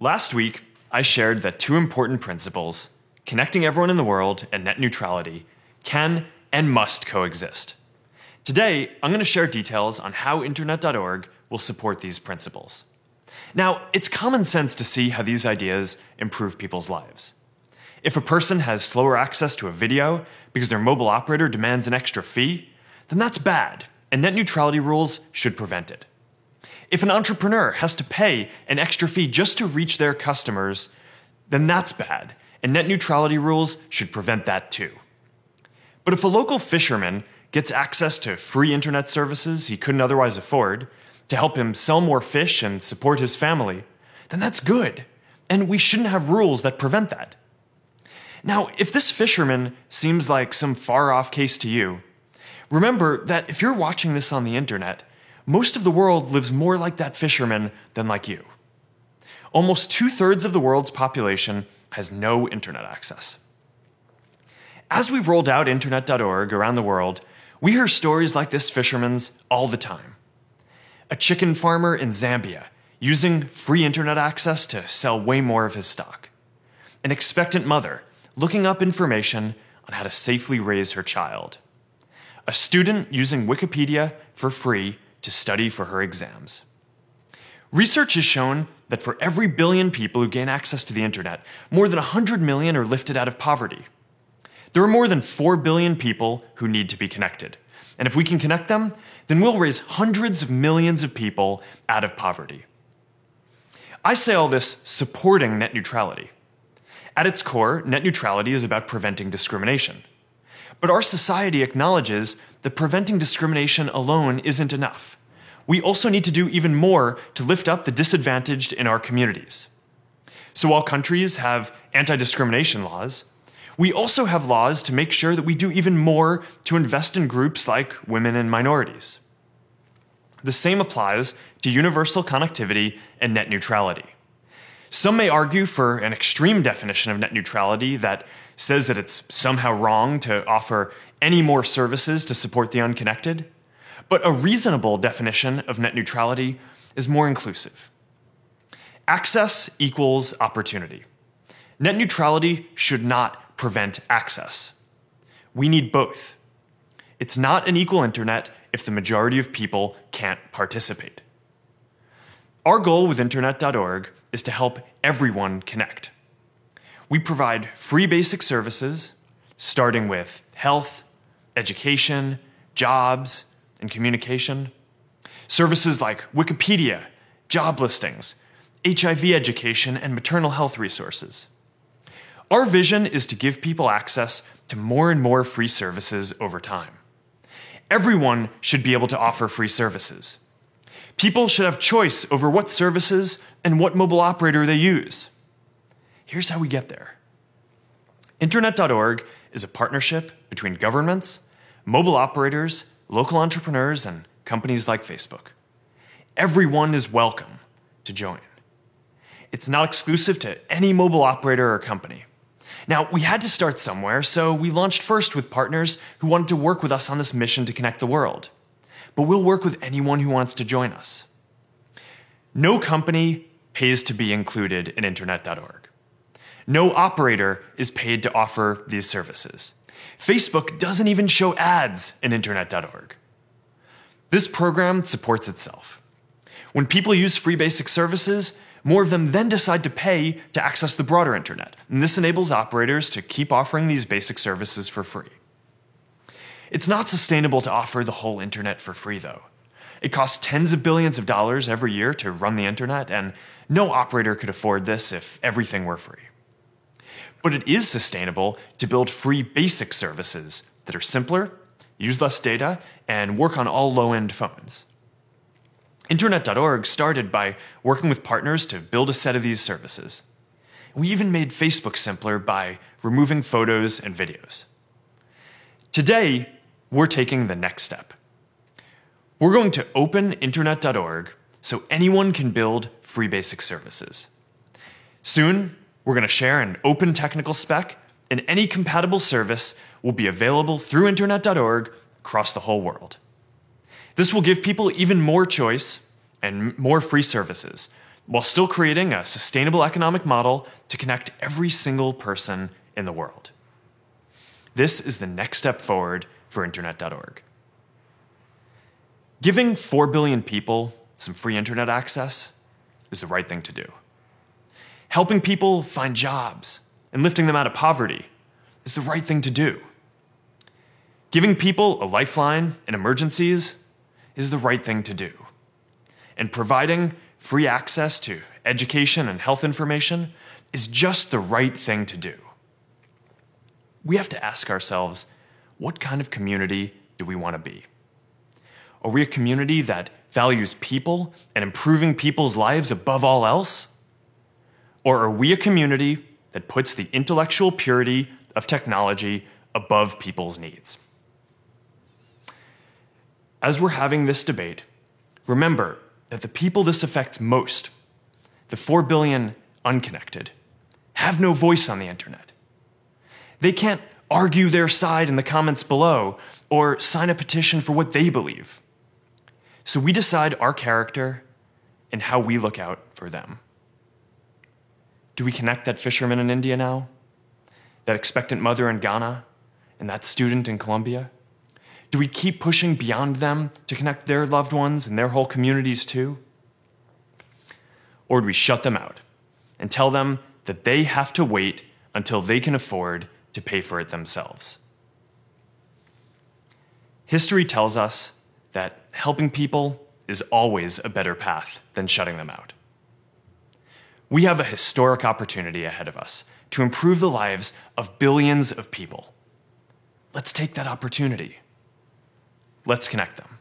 Last week, I shared that two important principles, connecting everyone in the world and net neutrality, can and must coexist. Today, I'm going to share details on how Internet.org will support these principles. Now, it's common sense to see how these ideas improve people's lives. If a person has slower access to a video because their mobile operator demands an extra fee, then that's bad, and net neutrality rules should prevent it. If an entrepreneur has to pay an extra fee just to reach their customers, then that's bad, and net neutrality rules should prevent that too. But if a local fisherman gets access to free internet services he couldn't otherwise afford to help him sell more fish and support his family, then that's good, and we shouldn't have rules that prevent that. Now, if this fisherman seems like some far-off case to you, remember that if you're watching this on the internet, most of the world lives more like that fisherman than like you. Almost 2/3 of the world's population has no internet access. As we've rolled out Internet.org around the world, we hear stories like this fisherman's all the time. A chicken farmer in Zambia using free internet access to sell way more of his stock. An expectant mother looking up information on how to safely raise her child. A student using Wikipedia for free to study for her exams. Research has shown that for every billion people who gain access to the internet, more than 100 million are lifted out of poverty. There are more than 4 billion people who need to be connected. And if we can connect them, then we'll raise hundreds of millions of people out of poverty. I say all this supporting net neutrality. At its core, net neutrality is about preventing discrimination. But our society acknowledges that preventing discrimination alone isn't enough. We also need to do even more to lift up the disadvantaged in our communities. So while countries have anti-discrimination laws, we also have laws to make sure that we do even more to invest in groups like women and minorities. The same applies to universal connectivity and net neutrality. Some may argue for an extreme definition of net neutrality that says that it's somehow wrong to offer any more services to support the unconnected, but a reasonable definition of net neutrality is more inclusive. Access equals opportunity. Net neutrality should not prevent access. We need both. It's not an equal internet if the majority of people can't participate. Our goal with Internet.org is to help everyone connect. We provide free basic services, starting with health, education, jobs, and communication. Services like Wikipedia, job listings, HIV education, and maternal health resources. Our vision is to give people access to more and more free services over time. Everyone should be able to offer free services. People should have choice over what services and what mobile operator they use. Here's how we get there. Internet.org is a partnership between governments, mobile operators, local entrepreneurs, and companies like Facebook. Everyone is welcome to join. It's not exclusive to any mobile operator or company. Now, we had to start somewhere, so we launched first with partners who wanted to work with us on this mission to connect the world. But we'll work with anyone who wants to join us. No company pays to be included in Internet.org. No operator is paid to offer these services. Facebook doesn't even show ads in Internet.org. This program supports itself. When people use free basic services, more of them then decide to pay to access the broader internet, and this enables operators to keep offering these basic services for free. It's not sustainable to offer the whole internet for free, though. It costs tens of billions of dollars every year to run the internet, and no operator could afford this if everything were free. But it is sustainable to build free basic services that are simpler, use less data, and work on all low-end phones. Internet.org started by working with partners to build a set of these services. We even made Facebook simpler by removing photos and videos. Today, we're taking the next step. We're going to open Internet.org so anyone can build free basic services. Soon, we're going to share an open technical spec, and any compatible service will be available through Internet.org across the whole world. This will give people even more choice and more free services while still creating a sustainable economic model to connect every single person in the world. This is the next step forward for Internet.org. Giving 4 billion people some free internet access is the right thing to do. Helping people find jobs and lifting them out of poverty is the right thing to do. Giving people a lifeline in emergencies is the right thing to do. And providing free access to education and health information is just the right thing to do. We have to ask ourselves, what kind of community do we want to be? Are we a community that values people and improving people's lives above all else? Or are we a community that puts the intellectual purity of technology above people's needs? As we're having this debate, remember that the people this affects most, the 4 billion unconnected, have no voice on the internet. They can't argue their side in the comments below or sign a petition for what they believe. So we decide our character and how we look out for them. Do we connect that fisherman in India now? That expectant mother in Ghana? And that student in Colombia? Do we keep pushing beyond them to connect their loved ones and their whole communities too? Or do we shut them out and tell them that they have to wait until they can afford to pay for it themselves? History tells us that helping people is always a better path than shutting them out. We have a historic opportunity ahead of us to improve the lives of billions of people. Let's take that opportunity. Let's connect them.